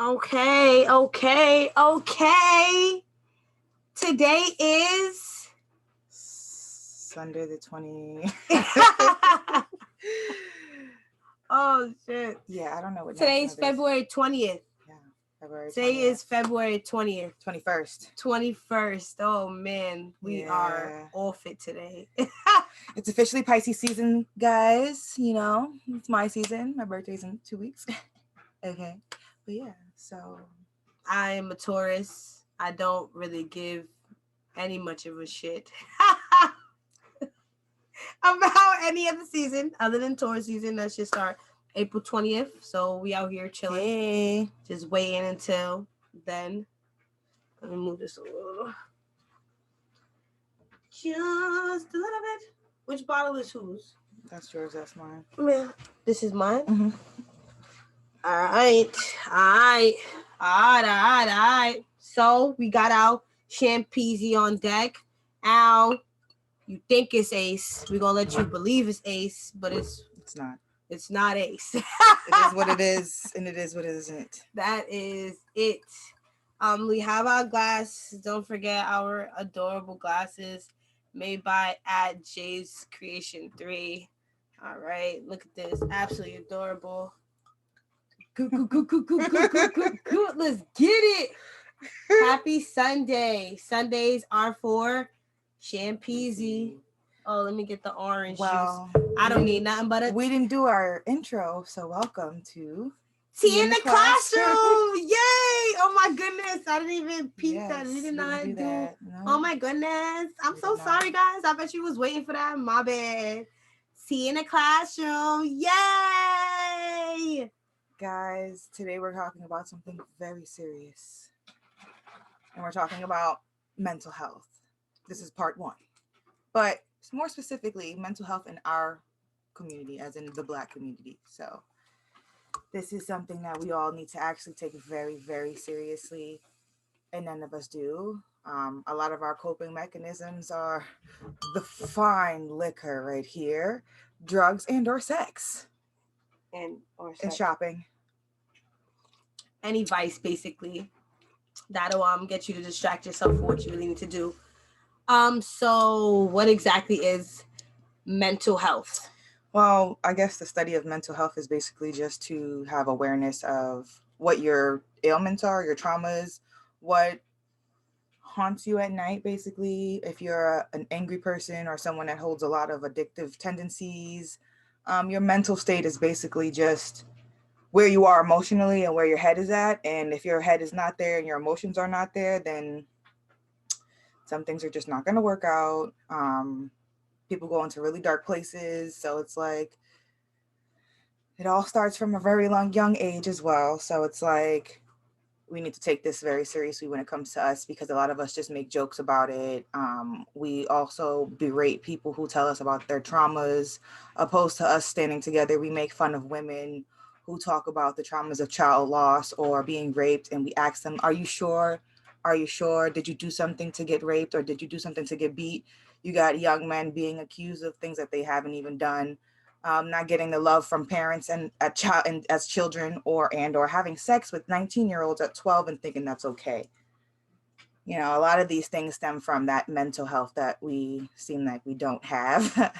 Okay. Today is Sunday the 20. oh shit. Yeah, I don't know what Today's national it is. February 20th. Yeah, February 20th. Today is February 20th. 21st. 21st. Oh man, we are Yeah. off it today. It's officially Pisces season, guys. You know, it's my season. My birthday's in 2 weeks. Okay. But yeah, so I am a Taurus. I don't really give any much of a shit about any other season other than Taurus season. That should start April 20th. So we out here chilling. hey. Just waiting until then. Let me move this a little. Just a little bit. Which bottle is whose? That's yours, that's mine. Yeah. This is mine? Mm-hmm. Alright. So we got our Champeasy on deck. Al, you think it's Ace. We're gonna let you believe it's Ace, but it's not. It's not Ace. It is what it is, and it is what it isn't. That is it. We have our glasses. Don't forget our adorable glasses made by at Jay's Creation 3. All right, look at this. Absolutely adorable. Let's get it. Happy Sunday. Sundays are for Champeasy. Oh, let me get the orange juice. I don't need nothing but we didn't do our intro, so welcome to Tea in the classroom. Yay! Oh my goodness. I didn't even peep that. We did not do that. No. Oh my goodness. I'm so sorry, guys. I bet you was waiting for that. My bad. Tea in the classroom. Yay! Guys, today we're talking about something very serious. And we're talking about mental health. This is part 1. But more specifically, mental health in our community, as in the Black community. So this is something that we all need to actually take very, very seriously, and none of us do. A lot of our coping mechanisms are the fine liquor right here, drugs and or sex. And shopping. Any vice, basically. That'll get you to distract yourself from what you really need to do. So what exactly is mental health? Well, I guess the study of mental health is basically just to have awareness of what your ailments are, your traumas, what haunts you at night, basically. If you're an angry person or someone that holds a lot of addictive tendencies, your mental state is basically just where you are emotionally and where your head is at. And if your head is not there and your emotions are not there, then some things are just not going to work out. People go into really dark places. So it's like, it all starts from a very young age as well. So it's like, we need to take this very seriously when it comes to us, because a lot of us just make jokes about it. We also berate people who tell us about their traumas. Opposed to us standing together, we make fun of women who talk about the traumas of child loss or being raped, and we ask them, are you sure? Are you sure? Did you do something to get raped, or did you do something to get beat? You got young men being accused of things that they haven't even done. Not getting the love from parents and as children, or having sex with 19-year-olds at 12 and thinking that's okay. You know, a lot of these things stem from that mental health that we seem like we don't have.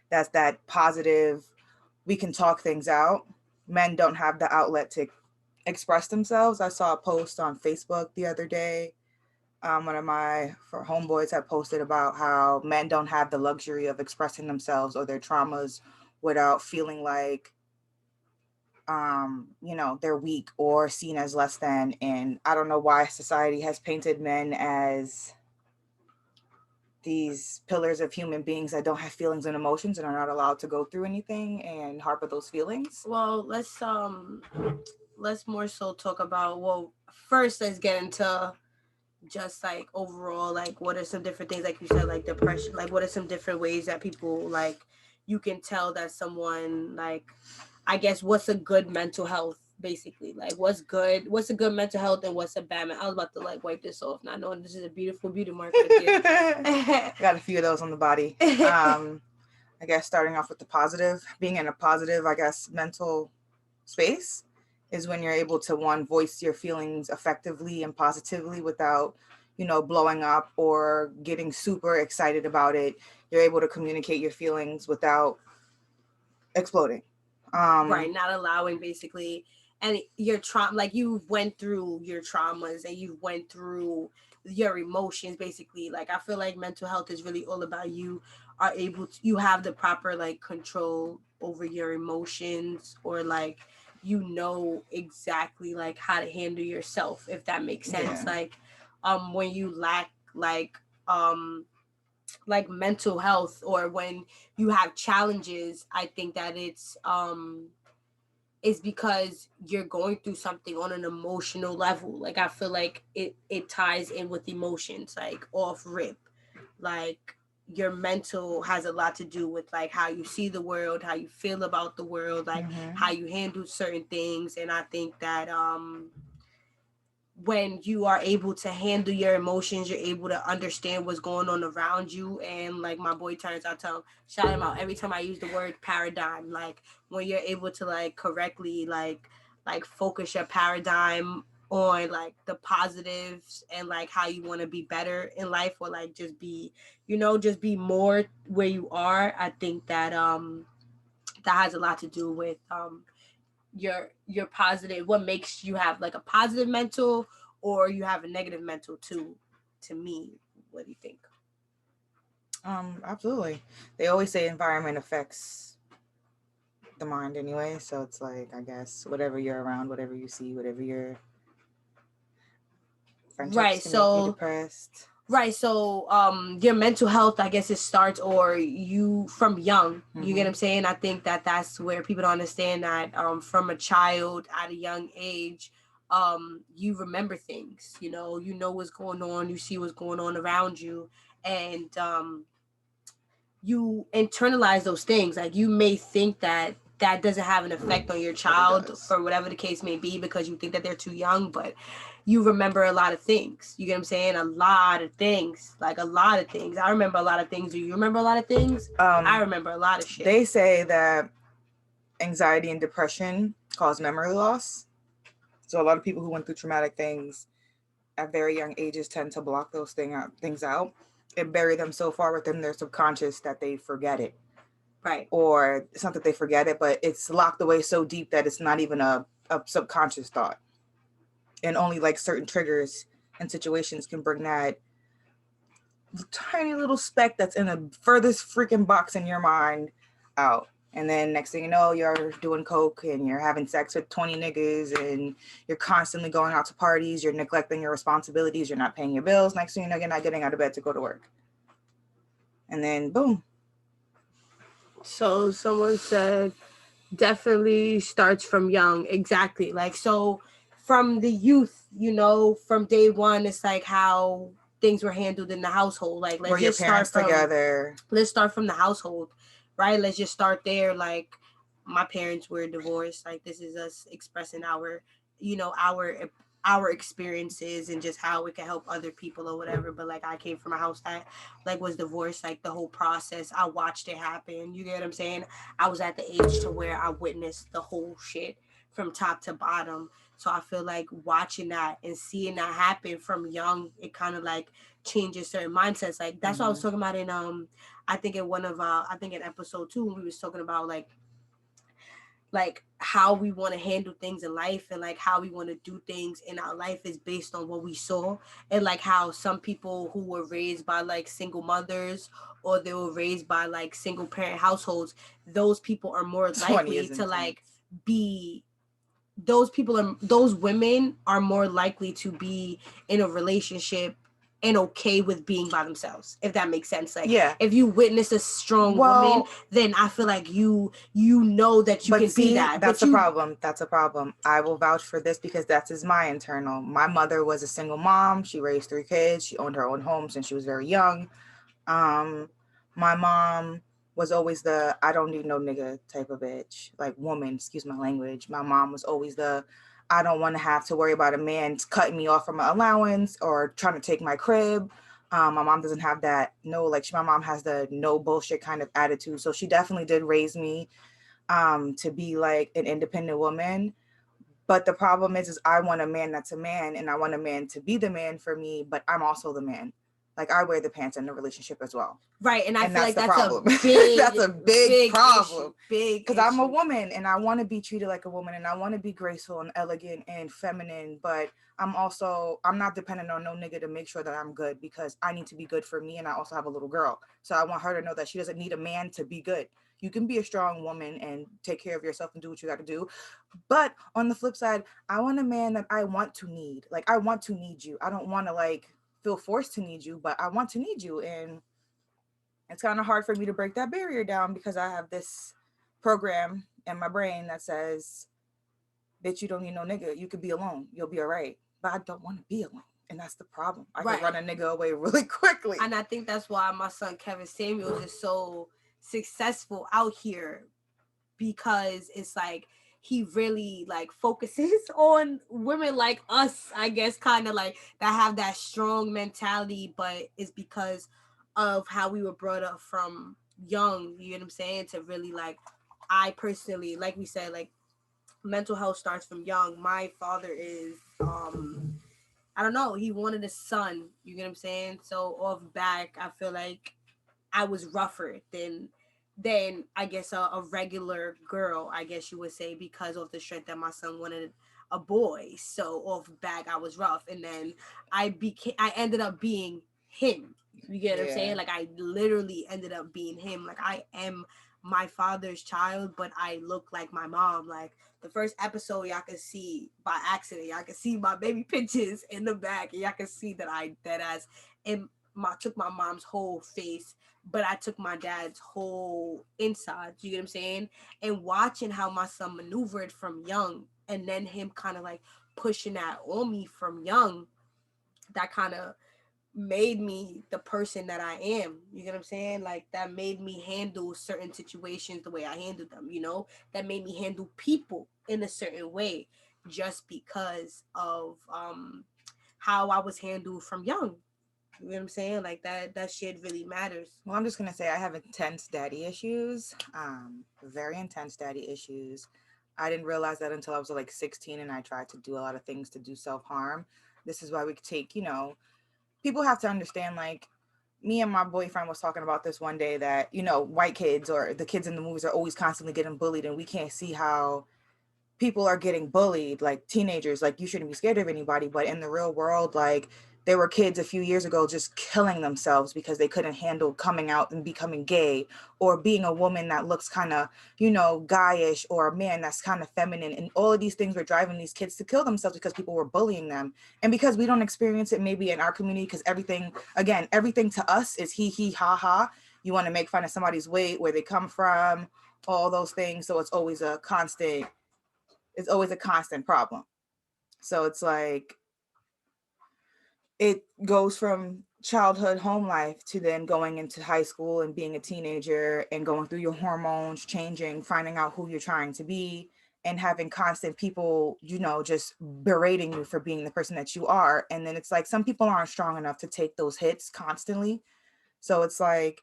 That's that positive, we can talk things out. Men don't have the outlet to express themselves. I saw a post on Facebook the other day. One of my homeboys had posted about how men don't have the luxury of expressing themselves or their traumas without feeling like, they're weak or seen as less than. And I don't know why society has painted men as these pillars of human beings that don't have feelings and emotions and are not allowed to go through anything and harbor those feelings. Well, let's more so talk about, well, first let's get into just like overall, like what are some different things, like you said, like depression, like what are some different ways that people, like, you can tell that someone, like, I guess, what's a good mental health, basically, like what's a good mental health and what's a bad I was about to like wipe this off, not knowing this is a beautiful beauty marker. Got a few of those on the body. I guess starting off with the positive, being in a positive, I guess, mental space is when you're able to, one, voice your feelings effectively and positively without, blowing up or getting super excited about it. You're able to communicate your feelings without exploding. Right, not allowing basically, and your trauma, like you went through your traumas and you went through your emotions basically. Like I feel like mental health is really all about you are able to, you have the proper like control over your emotions, or like exactly like how to handle yourself, if that makes sense. Yeah. Like when you lack um like mental health, or when you have challenges, I think that it's because you're going through something on an emotional level. Like I feel like it ties in with emotions, like off rip. Like your mental has a lot to do with like how you see the world, how you feel about the world, like how you handle certain things. And I think that when you are able to handle your emotions, you're able to understand what's going on around you. And like my boy Turns, I tell him, shout him out every time I use the word paradigm. Like when you're able to like correctly like focus your paradigm on like the positives and like how you want to be better in life, or like just be, just be more where you are. I think that that has a lot to do with your positive, what makes you have like a positive mental, or you have a negative mental too. To me, what do you think? Absolutely. They always say environment affects the mind anyway, so it's like, I guess whatever you're around, whatever you see, whatever your friendships Right. can make you So depressed. right. So your mental health, I guess it starts, or you from young. You get what I'm saying? I think that that's where people don't understand that from a child at a young age, you remember things. You know what's going on. You see what's going on around you, and you internalize those things. Like you may think that that doesn't have an effect on your child, or whatever the case may be, because you think that they're too young, but you remember a lot of things. You get what I'm saying? A lot of things. Like a lot of things. I remember a lot of things. Do you remember a lot of things? I remember a lot of shit. They say that anxiety and depression cause memory loss. So a lot of people who went through traumatic things at very young ages tend to block those things out and bury them so far within their subconscious that they forget it. Right. Or it's not that they forget it, but it's locked away so deep that it's not even a subconscious thought. And only like certain triggers and situations can bring that tiny little speck that's in the furthest freaking box in your mind out. And then next thing you know, you're doing coke and you're having sex with 20 niggas and you're constantly going out to parties. You're neglecting your responsibilities. You're not paying your bills. Next thing you know, you're not getting out of bed to go to work. And then boom. So someone said definitely starts from young. Exactly. Like, so from the youth, from day one, it's like how things were handled in the household. Like, let's just start from together. Let's start from the household, right? Let's just start there. Like, my parents were divorced. Like, this is us expressing our experiences and just how it can help other people or whatever. But like, I came from a house that like was divorced. Like the whole process, I watched it happen. You get what I'm saying? I was at the age to where I witnessed the whole shit from top to bottom. So I feel like watching that and seeing that happen from young, it kind of like changes certain mindsets. Like that's what I was talking about in I think in one of I think in episode 2 when we was talking about like how we want to handle things in life, and like how we want to do things in our life is based on what we saw. And like how some people who were raised by like single mothers, or they were raised by like single parent households, those people are more likely to like be those women are more likely to be in a relationship and okay with being by themselves, if that makes sense. Like, yeah, if you witness a strong woman, then I feel like you know that you can be that. That's a problem. That's a problem. I will vouch for this because is my internal. My mother was a single mom. She raised 3 kids. She owned her own home since she was very young. My mom was always the I don't need no nigga type of bitch, like woman, excuse my language. My mom was always the I don't want to have to worry about a man cutting me off from my allowance or trying to take my crib. My mom doesn't have that. No, like my mom has the no bullshit kind of attitude. So she definitely did raise me to be like an independent woman. But the problem is I want a man that's a man, and I want a man to be the man for me, but I'm also the man. Like, I wear the pants in the relationship as well. Right. And I feel that's like the that's problem. a big, That's a big problem. issue. Big Because I'm a issue. woman and I want to be treated like a woman and I want to be graceful and elegant and feminine, but I'm not dependent on no nigga to make sure that I'm good, because I need to be good for me, and I also have a little girl. So I want her to know that she doesn't need a man to be good. You can be a strong woman and take care of yourself and do what you got to do. But on the flip side, I want a man that I want to need. Like, I want to need you. I don't want to like feel forced to need you, but I want to need you. And it's kind of hard for me to break that barrier down because I have this program in my brain that says, bitch, you don't need no nigga. You could be alone. You'll be all right. But I don't want to be alone. And that's the problem. I Right. can run a nigga away really quickly. And I think that's why my son Kevin Samuels is so successful out here, because it's like he really like focuses on women like us, I guess, kind of like that have that strong mentality, but it's because of how we were brought up from young, you know what I'm saying, to really like, I personally, like we said, like mental health starts from young. My father is I don't know, he wanted a son, you get what I'm saying? So off back, I feel like I was rougher than I guess a regular girl, I guess you would say, because of the strength that my son wanted a boy. So off back I was rough, and then I ended up being him. You get what I'm saying? Like, I literally ended up being him. Like, I am my father's child, but I look like my mom. Like, the first episode, y'all can see by accident, y'all can see my baby pictures in the back, and y'all can see that I dead ass and took my mom's whole face, but I took my dad's whole inside. You get what I'm saying? And watching how my son maneuvered from young, and then him kind of like pushing that on me from young, that kind of made me the person that I am. You get what I'm saying? Like, that made me handle certain situations the way I handled them, you know? That made me handle people in a certain way, just because of how I was handled from young. You know what I'm saying? Like, that shit really matters. Well, I'm just gonna say I have intense daddy issues. Very intense daddy issues. I didn't realize that until I was like 16, and I tried to do a lot of things to do self-harm. This is why we take, people have to understand, like, me and my boyfriend was talking about this one day, that, white kids or the kids in the movies are always constantly getting bullied, and we can't see how people are getting bullied, like teenagers. Like, you shouldn't be scared of anybody, but in the real world, like, there were kids a few years ago just killing themselves because they couldn't handle coming out and becoming gay, or being a woman that looks kind of, guyish, or a man that's kind of feminine. And all of these things were driving these kids to kill themselves because people were bullying them. And because we don't experience it maybe in our community, because everything to us is he, ha, ha. You want to make fun of somebody's weight, where they come from, all those things. So it's always a constant problem. So it's like, it goes from childhood home life to then going into high school and being a teenager and going through your hormones changing, finding out who you're trying to be, and having constant people, just berating you for being the person that you are. And then it's like, some people aren't strong enough to take those hits constantly. So it's like,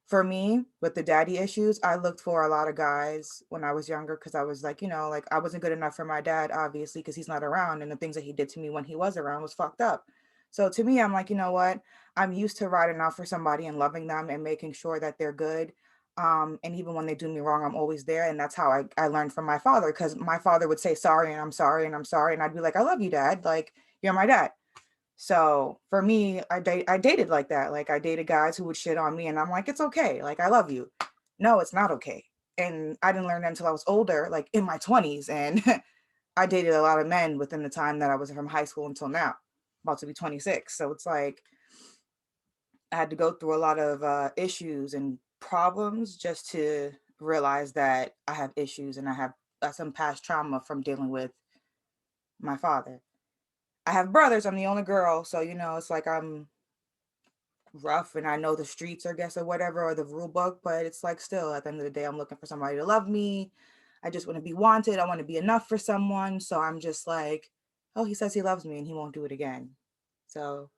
for me, with the daddy issues, I looked for a lot of guys when I was younger, because I was like, like, I wasn't good enough for my dad, obviously, because he's not around. And the things that he did to me when he was around was fucked up. So to me, I'm like, you know what? I'm used to riding out for somebody and loving them and making sure that they're good. And even when they do me wrong, I'm always there. And that's how I learned from my father, because my father would say sorry, and I'm sorry, and I'm sorry. And I'd be like, I love you, Dad. Like, you're my dad. So for me, I dated like that. Like, I dated guys who would shit on me, and I'm like, it's okay. Like, I love you. No, it's not okay. And I didn't learn that until I was older, like in my 20s. And I dated a lot of men within the time that I was from high school until now, about to be 26. So it's like, I had to go through a lot of issues and problems just to realize that I have issues, and I have some past trauma from dealing with my father. I have brothers. I'm the only girl. So, it's like, I'm rough and I know the streets, I guess, or whatever, or the rule book, but it's like, still, at the end of the day, I'm looking for somebody to love me. I just want to be wanted. I want to be enough for someone. So I'm just like, oh, he says he loves me and he won't do it again. So.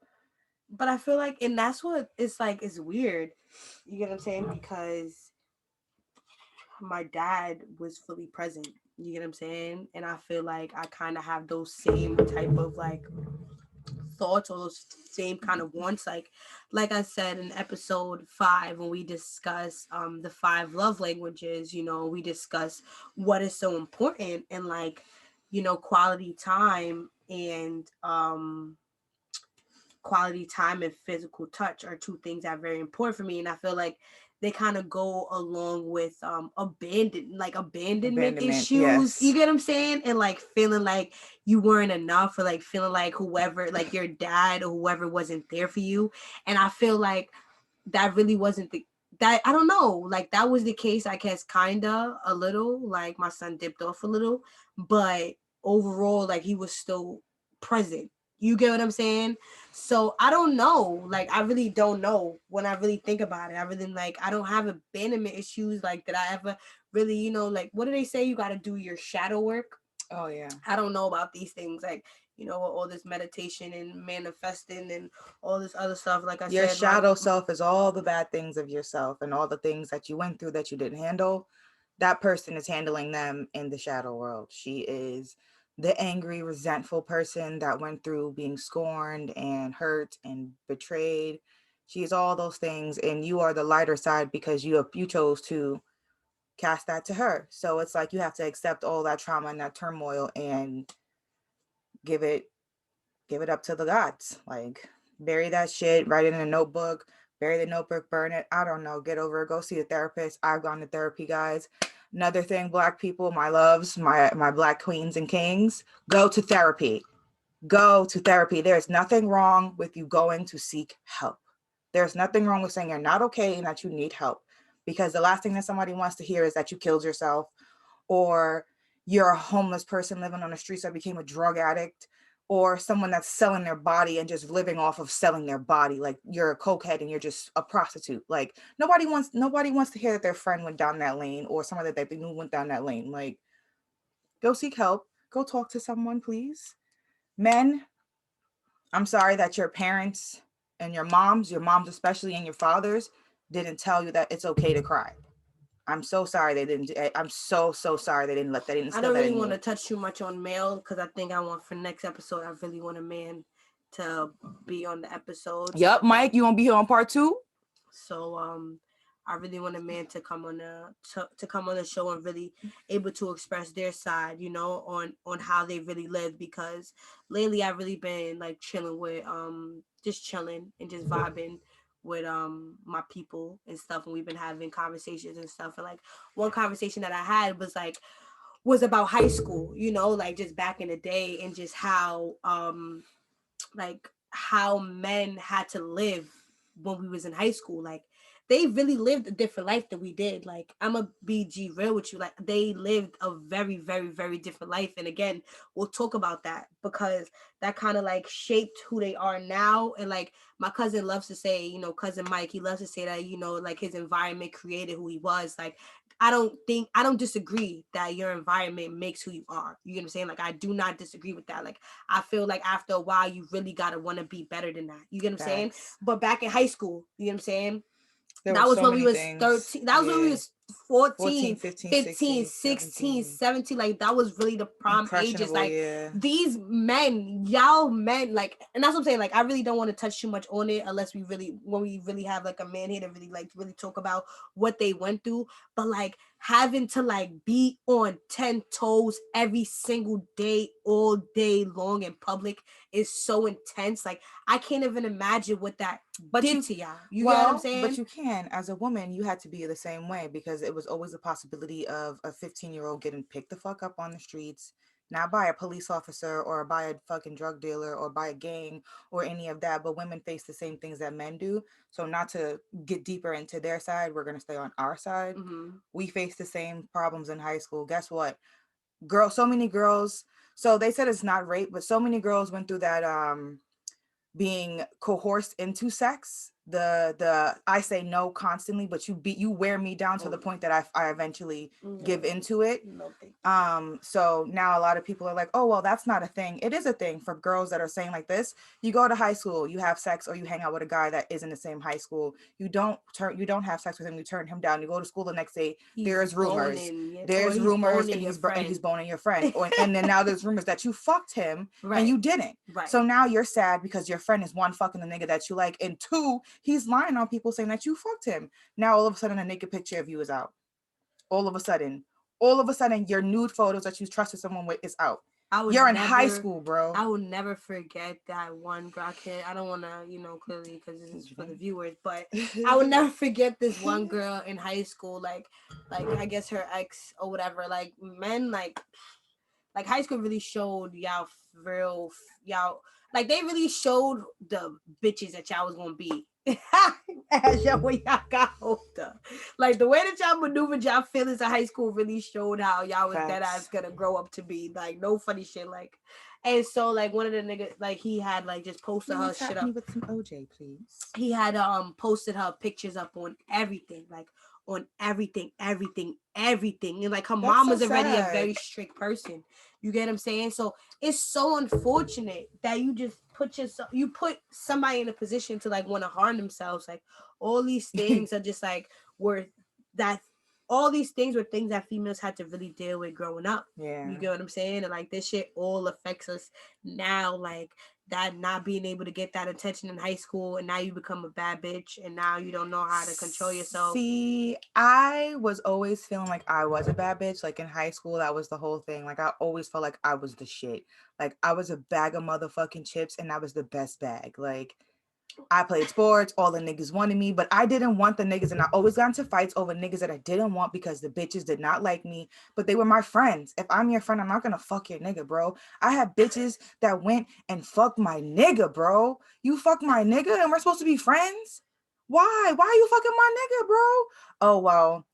But I feel like, and that's what it's like, it's weird. You get what I'm saying? Because my dad was fully present. You get what I'm saying? And I feel like I kind of have those same type of like thoughts or those same kind of wants. Like I said in episode 5 when we discuss the 5 love languages, we discuss what is so important and like, quality time and physical touch are two things that are very important for me, and I feel like they kind of go along with abandonment Abandonment, issues. You yes. get what I'm saying? And like feeling like you weren't enough, or like feeling like whoever, like your dad or whoever, wasn't there for you. And I feel like that really wasn't the that I don't know, like that was the case, I guess, kinda a little. Like my son dipped off a little, but overall, like he was still present. You get what I'm saying? So I don't know. Like I really don't know when I really think about it. I really like I don't have abandonment issues like that I ever really, like what do they say? You gotta do your shadow work. Oh yeah. I don't know about these things, like, all this meditation and manifesting and all this other stuff. Like I Your said, my shadow self is all the bad things of yourself and all the things that you went through that you didn't handle. That person is handling them in the shadow world. She is the angry, resentful person that went through being scorned and hurt and betrayed. She is all those things, and you are the lighter side because you chose to cast that to her. So it's like you have to accept all that trauma and that turmoil and give it up to the gods. Like bury that shit, write it in a notebook, bury the notebook, burn it. I don't know. Get over it. Go see a therapist. I've gone to therapy, guys. Another thing, Black people, my loves, my Black queens and kings, go to therapy. Go to therapy. There's nothing wrong with you going to seek help. There's nothing wrong with saying you're not okay and that you need help. Because the last thing that somebody wants to hear is that you killed yourself, or you're a homeless person living on the streets that became a drug addict, or someone that's selling their body and just living off of selling their body. Like you're a cokehead and you're just a prostitute. Like nobody wants to hear that their friend went down that lane, or someone that they knew went down that lane. Like, go seek help. Go talk to someone, please. Men, I'm sorry that your parents and your moms especially, and your fathers didn't tell you that it's okay to cry. I'm so sorry they didn't. I'm so sorry they didn't I instill don't that really in want you. to touch too much on male because I think I want for next episode. I really want a man to be on the episodes. Yup, Mike, you won't be here on part 2? So I really want a man to come on to come on the show and really able to express their side, on how they really live. Because lately I've really been like chilling with just chilling and just vibing with my people and stuff, and we've been having conversations and stuff. And like one conversation that I had was about high school, like just back in the day, and just how like how men had to live when we was in high school. Like they really lived a different life than we did. Like I'm a BG real with you. Like they lived a very, very, very different life. And again, we'll talk about that because that kind of like shaped who they are now. And like my cousin loves to say, cousin Mike, he loves to say that, like his environment created who he was. Like I don't disagree that your environment makes who you are. You know what I'm saying? Like I do not disagree with that. Like I feel like after a while you really gotta want to be better than that. You get what I'm saying? Facts. But back in high school, you know what I'm saying? There were That was so when we many was things. 13. That was when we Yeah. was 14, 14, 15, 15, 16, 16, 17. 17. Like that was really the prime ages. Impressionable, Like yeah. these men, y'all men, like, and that's what I'm saying. Like I really don't want to touch too much on it unless when we really have like a man here to really like really talk about what they went through. But like having to like be on 10 toes every single day, all day long in public is so intense. Like I can't even imagine what that did to y'all. You get what I'm But saying? you can. As a woman, you had to be the same way because it was always a possibility of a 15-year-old getting picked the fuck up on the streets, not by a police officer or by a fucking drug dealer or by a gang or any of that. But women face the same things that men do. So not to get deeper into their side, we're gonna stay on our side. Mm-hmm. We face the same problems in high school. Guess what? So many girls. So they said it's not rape, but so many girls went through that being coerced into sex the I say no constantly, but you wear me down to the point that I eventually give into it. No, thank So now a lot of people are like, oh well, that's not a thing. It is a thing for girls that are saying like this. You go to high school, you have sex, or you hang out with a guy that is in the same high school. You don't have sex with him, you turn him down. You go to school the next day, there's rumors. There's rumors and he's boning your friend. And then now there's rumors that you fucked him and you didn't. Right. So now you're sad because your friend is one, fucking the nigga that you like, and two, he's lying on people saying that you fucked him. Now all of a sudden a naked picture of you is out. All of a sudden your nude photos that you trusted someone with is out. You're in high school, bro. I will never forget that one girl. I don't want to, clearly, because this is for the viewers, but I will never forget this one girl in high school. Like I guess her ex or whatever. Like men, like high school really showed y'all like they really showed the bitches that y'all was gonna be as y'all when y'all got older. Like the way that y'all maneuvered y'all feelings in high school really showed how y'all was that ass gonna grow up to be. Like no funny shit. Like, and so like one of the niggas, like he had like just posted her shit up. Me with some OJ, please. He had posted her pictures up on everything, like on everything. And like her mom was already a very strict person. You get what I'm saying? So it's so unfortunate that you just put somebody in a position to like want to harm themselves. Like all these things are just like all these things were things that females had to really deal with growing up. Yeah. You get what I'm saying? And like this shit all affects us now, like that not being able to get that attention in high school, and now you become a bad bitch, and now you don't know how to control yourself. See, I was always feeling like I was a bad bitch. Like in high school, that was the whole thing. Like I always felt like I was the shit. Like I was a bag of motherfucking chips, and I was the best bag. Like I played sports, all the niggas wanted me, but I didn't want the niggas, and I always got into fights over niggas that I didn't want because the bitches did not like me, but they were my friends. If I'm your friend, I'm not gonna fuck your nigga, bro. I had bitches that went and fucked my nigga, bro. You fucked my nigga and we're supposed to be friends? Why? Why are you fucking my nigga, bro? Oh, well,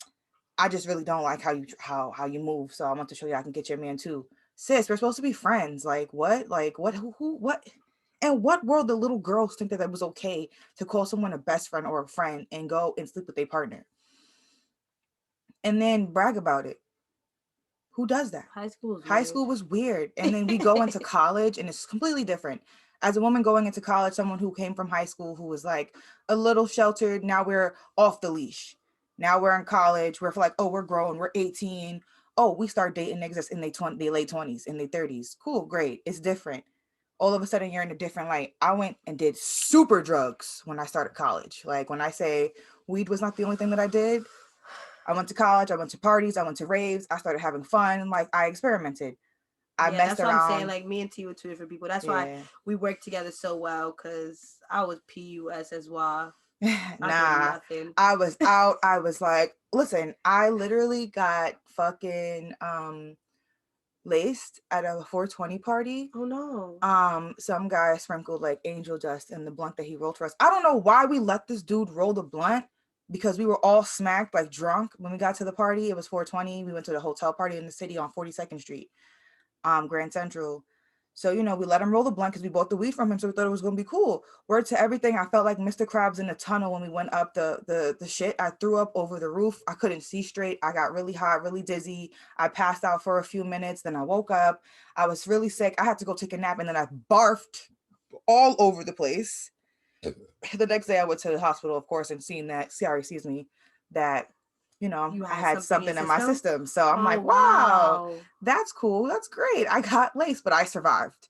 I just really don't like how you move, so I want to show you I can get your man too. Sis, we're supposed to be friends. Like what? Like what? Who? What? In what world do little girls think that was okay to call someone a best friend or a friend and go and sleep with their partner and then brag about it? Who does that? High school was weird. And then we go into college and it's completely different. As a woman going into college, someone who came from high school who was like a little sheltered, now we're off the leash. Now we're in college. We're like, oh, we're grown. We're 18. Oh, we start dating niggas in their late 20s, in their 30s. Cool, great. It's different. All of a sudden you're in a different light. I went and did super drugs when I started college. Like when I say weed was not the only thing that I did, I went to college, I went to parties, I went to raves, I started having fun, like I experimented. I messed that's around. What I'm saying. Like me and T were two different people. That's why we worked together so well, because I was PUS as well. Nah, I was out. I was like, listen, I literally got fucking laced at a 420 party. Oh no. Some guy sprinkled like angel dust in the blunt that he rolled for us. I don't know why we let this dude roll the blunt, because we were all smacked, like drunk when we got to the party. It was 420. We went to the hotel party in the city on 42nd Street, Grand Central. So, we let him roll the blunt because we bought the weed from him, so we thought it was going to be cool. Word to everything, I felt like Mr. Krabs in the tunnel when we went up the shit. I threw up over the roof. I couldn't see straight. I got really hot, really dizzy. I passed out for a few minutes. Then I woke up. I was really sick. I had to go take a nap, and then I barfed all over the place. The next day I went to the hospital, of course, and seeing that, that I had something in my system. So I'm like, wow, that's cool. That's great. I got laced, but I survived.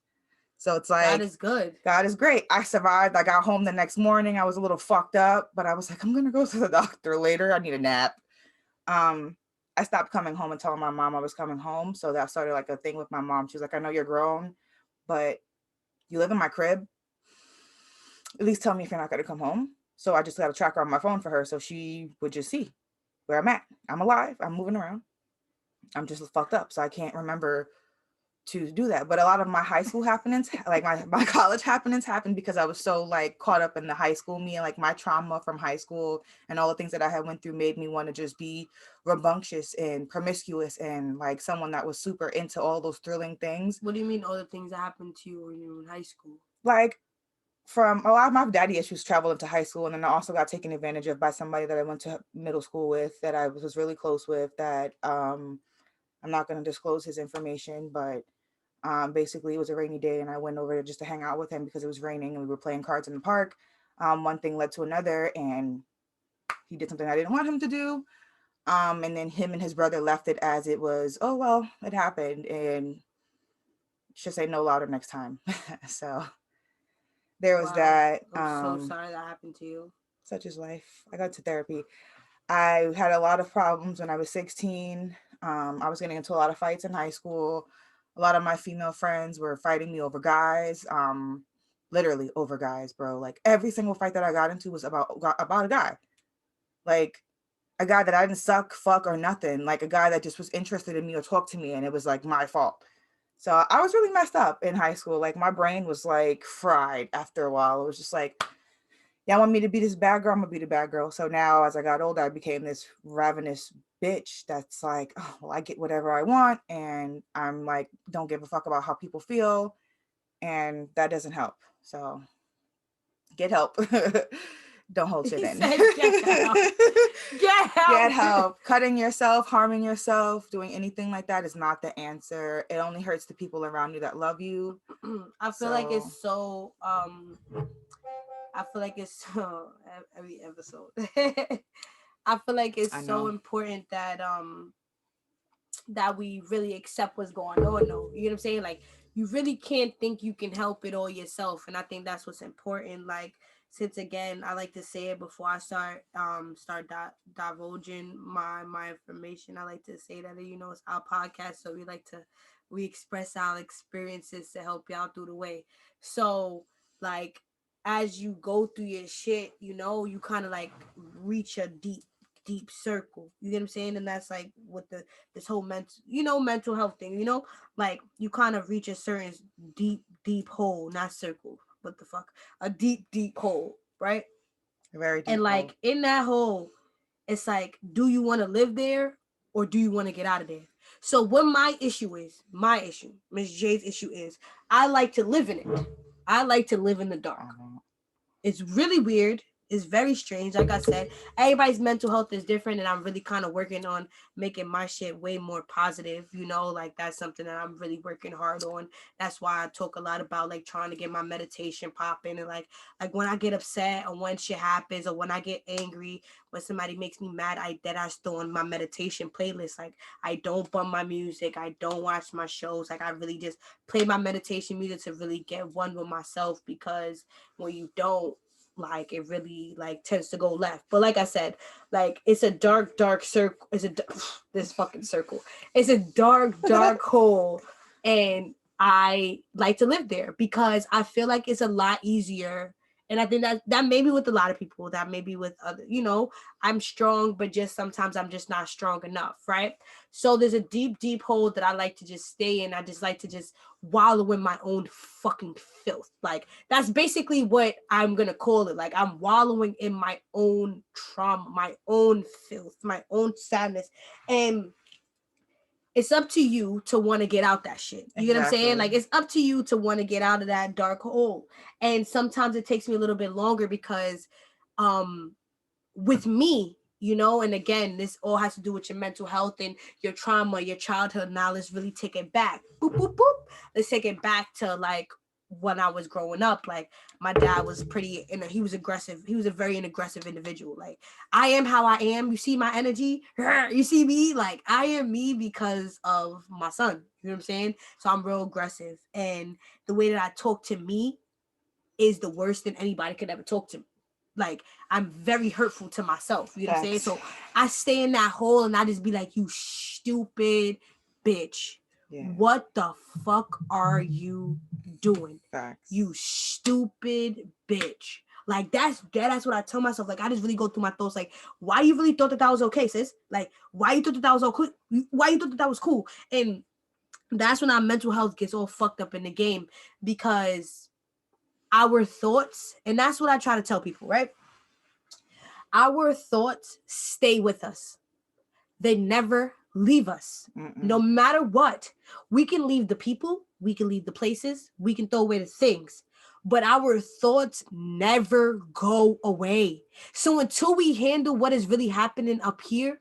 So it's like, God is good. God is great. I survived. I got home the next morning. I was a little fucked up, but I was like, I'm going to go to the doctor later. I need a nap. I stopped coming home and telling my mom I was coming home. So that started like a thing with my mom. She was like, I know you're grown, but you live in my crib. At least tell me if you're not going to come home. So I just got a tracker on my phone for her, so she would just see where I'm at. I'm alive. I'm moving around. I'm just fucked up, so I can't remember to do that. But a lot of my high school happenings, like my college happenings, happened because I was so like caught up in the high school me, and like my trauma from high school and all the things that I had went through made me want to just be rambunctious and promiscuous and like someone that was super into all those thrilling things. What do you mean all the things that happened to you when you were in high school? Like, from a lot of my daddy issues traveled into high school, and then I also got taken advantage of by somebody that I went to middle school with that I was really close with. That I'm not going to disclose his information, but basically it was a rainy day, and I went over just to hang out with him because it was raining and we were playing cards in the park. One thing led to another, and he did something I didn't want him to do. And then him and his brother left it as it was. Oh well, it happened, and should say no louder next time. So there was Wow. that. I'm so sorry that happened to you. Such is life. I got to therapy. I had a lot of problems when I was 16. I was getting into a lot of fights in high school. A lot of my female friends were fighting me over guys. Literally over guys, bro. Like every single fight that I got into was about a guy. Like a guy that I didn't suck, fuck, or nothing. Like a guy that just was interested in me or talked to me, and it was like my fault. So I was really messed up in high school. Like my brain was like fried after a while. It was just like, y'all want me to be this bad girl? I'm gonna be the bad girl. So now as I got older, I became this ravenous bitch that's like, oh, well, I get whatever I want. And I'm like, don't give a fuck about how people feel. And that doesn't help. So get help. Don't hold shit He in. said, get help. Get help. Get help. Cutting yourself, harming yourself, doing anything like that is not the answer. It only hurts the people around you that love you. I feel like it's so I feel like it's so every episode. I feel like it's so important that that we really accept what's going on. No, you know what I'm saying? Like you really can't think you can help it all yourself, and I think that's what's important. Like since again, I like to say it before I start divulging my information. I like to say that it's our podcast, so we express our experiences to help y'all through the way. So like as you go through your shit, you kind of like reach a deep circle. You get what I'm saying? And that's like with this whole mental health thing, like you kind of reach a certain deep hole, not circle. What the fuck? A deep hole, right? Very deep. And like in that hole, it's like, do you want to live there or do you want to get out of there? So what my issue, Ms. J's issue is, I like to live in it. I like to live in the dark. It's really weird. It's very strange. Like I said, everybody's mental health is different, and I'm really kind of working on making my shit way more positive. Like that's something that I'm really working hard on. That's why I talk a lot about like trying to get my meditation popping, and like when I get upset or when shit happens or when I get angry, when somebody makes me mad, I throw on my meditation playlist. Like I don't bump my music, I don't watch my shows. Like I really just play my meditation music to really get one with myself, because when you don't, like it really like tends to go left. But like I said, like it's a dark circle. This fucking circle. It's a dark hole, and I like to live there because I feel like it's a lot easier. And I think that may be with a lot of people, that may be with other, I'm strong, but just sometimes I'm just not strong enough, right? So there's a deep hole that I like to just stay in. I just like to just wallow in my own fucking filth. Like that's basically what I'm gonna call it. Like I'm wallowing in my own trauma, my own filth, my own sadness. And it's up to you to want to get out that shit. You get what I'm saying? Like it's up to you to want to get out of that dark hole. And sometimes it takes me a little bit longer because with me, and again, this all has to do with your mental health and your trauma, your childhood. Now let's really take it back. Boop, boop, boop. Let's take it back to like when I was growing up. Like my dad was he was aggressive. He was a very aggressive individual. Like I am how I am. You see my energy? You see me? Like I am me because of my son. You know what I'm saying? So I'm real aggressive. And the way that I talk to me is the worst than anybody could ever talk to me. Like I'm very hurtful to myself. You know what I'm saying? So I stay in that hole and I just be like, you stupid bitch. Yeah. What the fuck are you doing? Facts. You stupid bitch. Like that's what I tell myself. Like I just really go through my thoughts. Like, why you really thought that was okay, sis? Like, why you thought that was okay? Why you thought that was cool? And that's when our mental health gets all fucked up in the game, because our thoughts, and that's what I try to tell people, right? Our thoughts stay with us. They never leave us. No matter what. We can leave the people, we can leave the places, we can throw away the things, but our thoughts never go away. So until we handle what is really happening up here,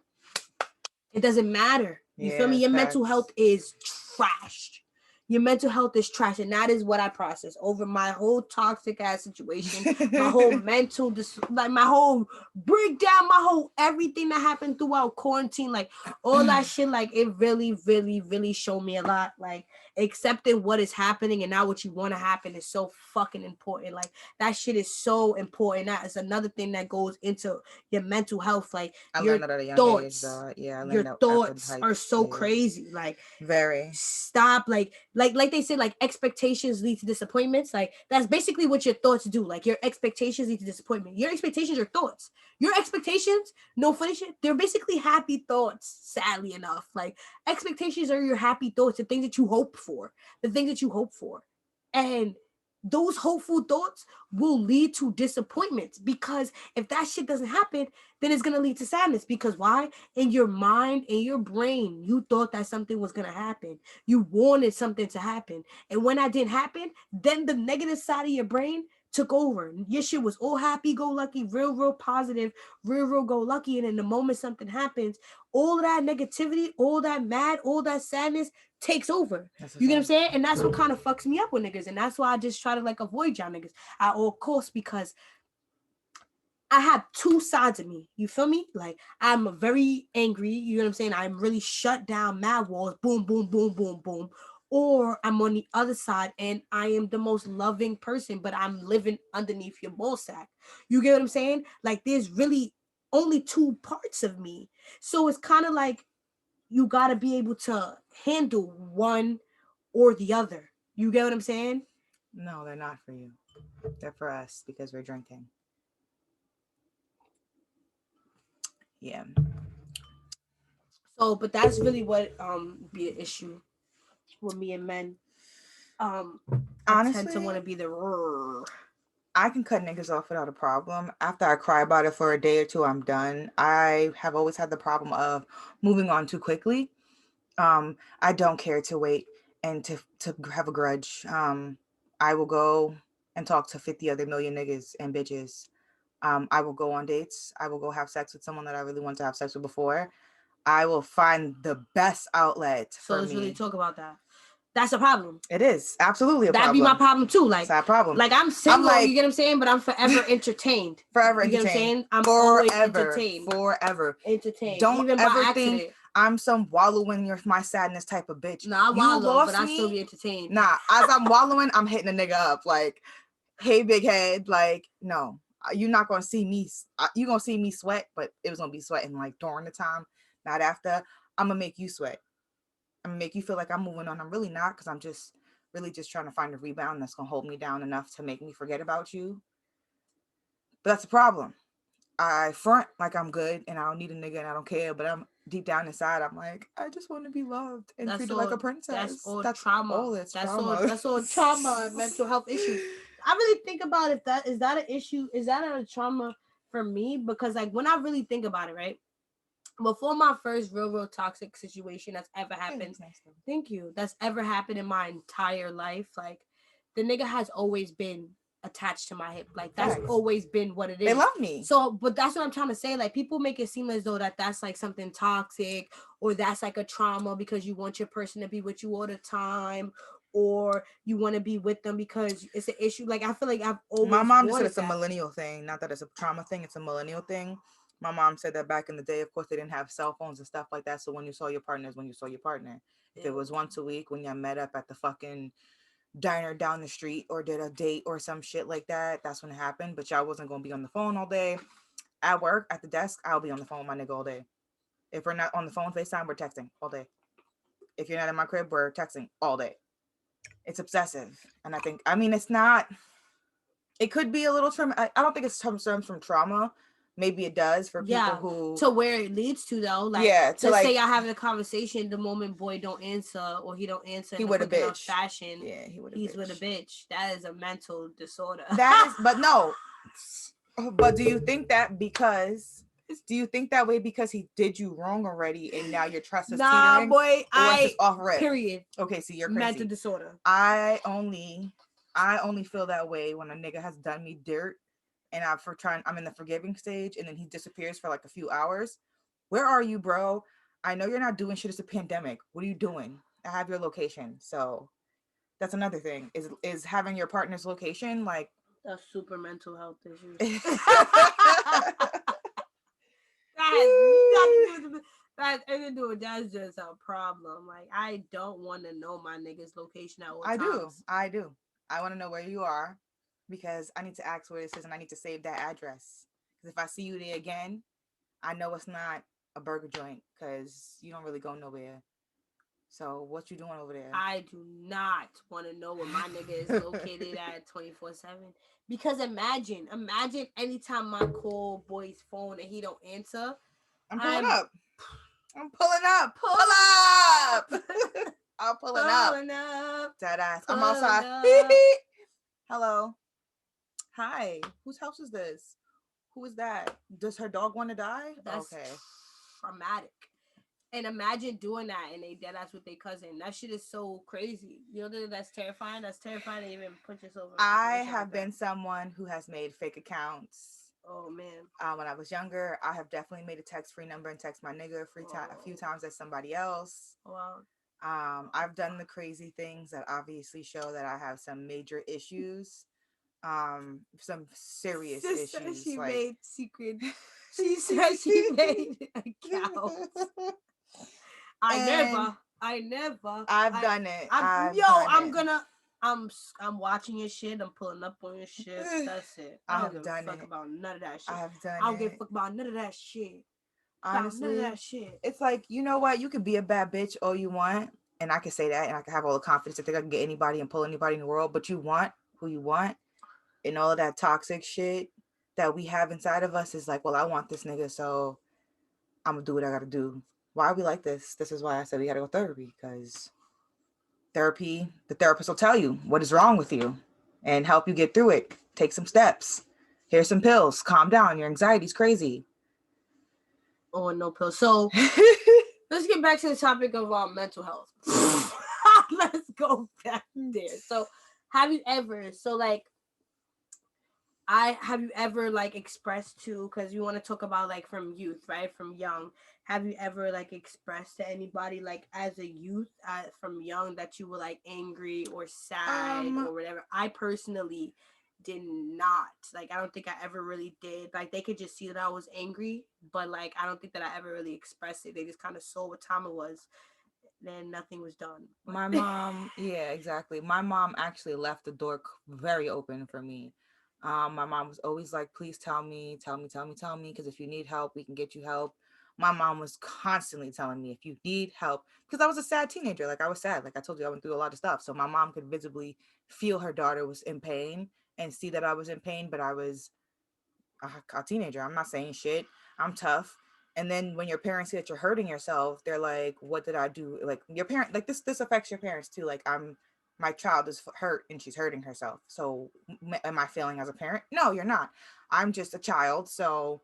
it doesn't matter. You feel me? Your mental health is trashed. Your mental health is trash, and that is what I process over my whole toxic ass situation, my whole mental, like my whole breakdown, my whole everything that happened throughout quarantine, like all that shit. Like it really, really, really showed me a lot. Like accepting what is happening and not what you want to happen is so fucking important. Like that shit is so important. That is another thing that goes into your mental health. Like I your learned that at a young thoughts. age, though. Yeah, I learned Your that thoughts after are so age. crazy. Like very. Stop. Like they say, like expectations lead to disappointments. Like that's basically what your thoughts do. Like your expectations lead to disappointment. Your expectations are thoughts. Your expectations, no funny shit, they're basically happy thoughts. Sadly enough, like expectations are your happy thoughts, the things that you hope for, and those hopeful thoughts will lead to disappointments, because if that shit doesn't happen, then it's going to lead to sadness. Because why? In your mind, in your brain, you thought that something was going to happen. You wanted something to happen. And when that didn't happen, then the negative side of your brain took over. Your shit was all happy-go-lucky, real positive, real go-lucky. And in the moment something happens, all that negativity, all that mad, all that sadness takes over. You get what I'm saying? And that's what kind of fucks me up with niggas. And that's why I just try to like avoid y'all niggas at all costs, because I have two sides of me. You feel me? Like I'm very angry. You know what I'm saying? I'm really shut down, mad walls, boom, boom, boom, boom, boom. Or I'm on the other side and I am the most loving person, but I'm living underneath your ball sack. You get what I'm saying? Like there's really only two parts of me. So it's kind of like you got to be able to handle one or the other. You get what I'm saying? No, they're not for you. They're for us because we're drinking. Yeah. So, but that's really what be an issue with me and men. Honestly, I tend to want to be the. I can cut niggas off without a problem. After I cry about it for a day or two, I'm done. I have always had the problem of moving on too quickly. I don't care to wait and to have a grudge. I will go and talk to 50 other million niggas and bitches. I will go on dates. I will go have sex with someone that I really want to have sex with before. I will find the best outlet for me. So let's really talk about that. That's a problem. It is absolutely a problem. That'd be my problem too. Like it's that problem. Like I'm single, you get what I'm saying? But I'm forever entertained. Forever you entertained. Get what I'm saying? I'm forever, always entertained. Forever entertained. Don't even ever by accident. think I'm some wallowing in my sadness type of bitch. Nah, I wallow, but I still be entertained. Nah, as I'm wallowing, I'm hitting a nigga up like, hey, big head. Like, no, you're not gonna see me. You're gonna see me sweat, but it was gonna be sweating like during the time, not after. I'm gonna make you sweat. I'm gonna make you feel like I'm moving on. I'm really not, because I'm just really just trying to find a rebound that's gonna hold me down enough to make me forget about you. But that's a problem. I front like I'm good and I don't need a nigga and I don't care, but I'm deep down inside, I'm like, I just want to be loved and treated like a princess. That's trauma. That's trauma. That's all trauma and mental health issues. I really think about if that is that an issue, is that a trauma for me? Because like when I really think about it, right? Before my first real toxic situation that's ever happened, thank you, that's ever happened in my entire life, like the nigga has always been attached to my hip. Like that's always been what it is. They love me. So, but that's what I'm trying to say. Like people make it seem as though that's like something toxic, or that's like a trauma because you want your person to be with you all the time, or you want to be with them because it's an issue. Like I feel like I've always. My mom just said it's a millennial thing. Not that it's a trauma thing. It's a millennial thing. My mom said that back in the day, of course, they didn't have cell phones and stuff like that. So when you saw your partner is when you saw your partner. If it was once a week when you met up at the fucking diner down the street or did a date or some shit like that, that's when it happened. But y'all wasn't going to be on the phone all day. At work, at the desk, I'll be on the phone with my nigga all day. If we're not on the phone, FaceTime, we're texting all day. If you're not in my crib, we're texting all day. It's obsessive. And I mean, it's not, it could be a little trauma. I don't think it's stems from trauma. Maybe it does for people who to where it leads to though. Like let's say y'all having a conversation, the moment boy don't answer or he don't answer he with a bitch fashion. Yeah, he's with a bitch. That is a mental disorder. That is, but no. But do you think that way because he did you wrong already and now your trust is teetering? Boy, just off rip? Period. Okay, so you're crazy. Mental disorder. I only I only feel that way when a nigga has done me dirt and I'm in the forgiving stage and then he disappears for like a few hours. Where are you, bro? I know you're not doing shit. It's a pandemic. What are you doing? I have your location. So that's another thing is having your partner's location like That's super mental health issues. That has nothing to do with that's just a problem. Like I don't want to know my nigga's location at all times. I do. I want to know where you are because I need to ask where this is and I need to save that address. Because if I see you there again, I know it's not a burger joint because you don't really go nowhere. So what you doing over there? I do not want to know where my nigga is located at 24/7. Because imagine anytime I call boy's phone and he don't answer, I'm pulling up. Pull up. I'm pulling up. Dead ass. I'm outside. Hello. Hi. Whose house is this? Who is that? Does her dog want to die? That's okay. Traumatic. And imagine doing that and they dead ass with their cousin. That shit is so crazy. You know that's terrifying? That's terrifying to even put yourself in. I have been someone who has made fake accounts. Oh man. When I was younger, I have definitely made a text-free number and text my nigga a few times as somebody else. Wow. I've done the crazy things that obviously show that I have some major issues. Some serious issues. She made secret. She said she made accounts. I never. I've done it. I'm watching your shit. I'm pulling up on your shit. That's it. I don't give a fuck about none of that shit. I don't give a fuck about none of that shit. Honestly, none of that shit. It's like, you know what? You could be a bad bitch all you want, and I can say that, and I can have all the confidence to think I can get anybody and pull anybody in the world. But you want who you want, and all of that toxic shit that we have inside of us is like, well, I want this nigga, so I'm gonna do what I gotta do. Why are we like this? This is why I said we gotta go therapy, because the therapist will tell you what is wrong with you and help you get through it. Take some steps. Here's some pills. Calm down. Your anxiety's crazy. Oh, no pills. So let's get back to the topic of mental health. Let's go back there. So have you ever expressed to, because you want to talk about like from youth, right? From young. Have you ever like expressed to anybody like as a youth from young that you were like angry or sad or whatever? I personally did not. Like, I don't think I ever really did. Like, they could just see that I was angry, but like, I don't think that I ever really expressed it. They just kind of saw what time it was. Then nothing was done. My mom, yeah, exactly. My mom actually left the door very open for me. My mom was always like, please tell me, because if you need help, we can get you help. My mom was constantly telling me if you need help, because I was a sad teenager. Like, I was sad. Like I told you, I went through a lot of stuff. So my mom could visibly feel her daughter was in pain and see that I was in pain, but I was a teenager. I'm not saying shit. I'm tough. And then when your parents see that you're hurting yourself, they're like, what did I do? Like, your parent, like this affects your parents too. Like, my child is hurt and she's hurting herself. So am I failing as a parent? No, you're not. I'm just a child. So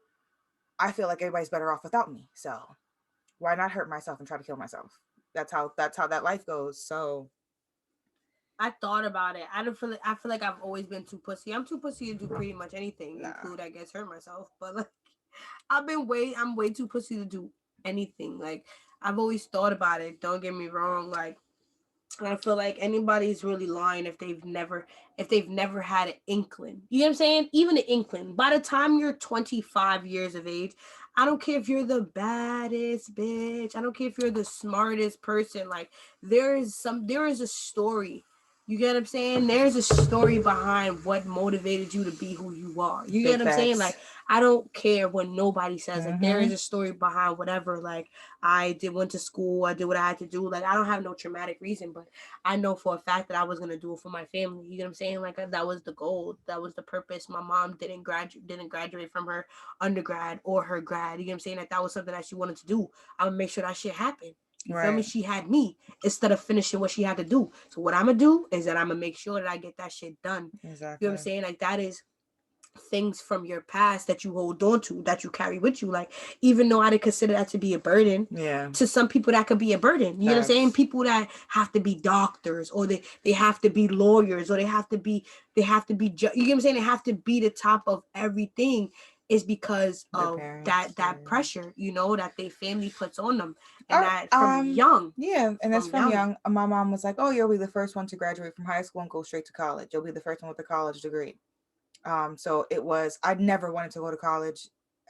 I feel like everybody's better off without me. So why not hurt myself and try to kill myself? That's how that life goes. So I thought about it. I feel like I've always been too pussy. I'm too pussy to do pretty much anything, include I guess hurt myself. But like I'm way too pussy to do anything. Like I've always thought about it. Don't get me wrong. Like I feel like anybody's really lying if they've never had an inkling. You know what I'm saying? Even an inkling. By the time you're 25 years of age, I don't care if you're the baddest bitch. I don't care if you're the smartest person. Like there is a story. You get what I'm saying? There's a story behind what motivated you to be who you are. You get what I'm saying? Like, I don't care what nobody says. Like, there is a story behind whatever. Like, went to school. I did what I had to do. Like, I don't have no traumatic reason, but I know for a fact that I was going to do it for my family. You get what I'm saying? Like, that was the goal. That was the purpose. My mom didn't graduate from her undergrad or her grad. You get what I'm saying? Like, that was something that she wanted to do. I would make sure that shit happened. You feel me? She had me instead of finishing what she had to do. So what I'm going to do is that I'm going to make sure that I get that shit done. Exactly. You know what I'm saying? Like that is things from your past that you hold on to, that you carry with you. Like, even though I didn't consider that to be a burden, Yeah. to some people that could be a burden. You know what I'm saying? People that have to be doctors, or they have to be lawyers, or they have to be you know what I'm saying? They have to be the top of everything, is because of that pressure, you know, that their family puts on them, and that from young. Yeah, and that's from young. My mom was like, "Oh, you'll be the first one to graduate from high school and go straight to college. You'll be the first one with a college degree." So it was. I never wanted to go to college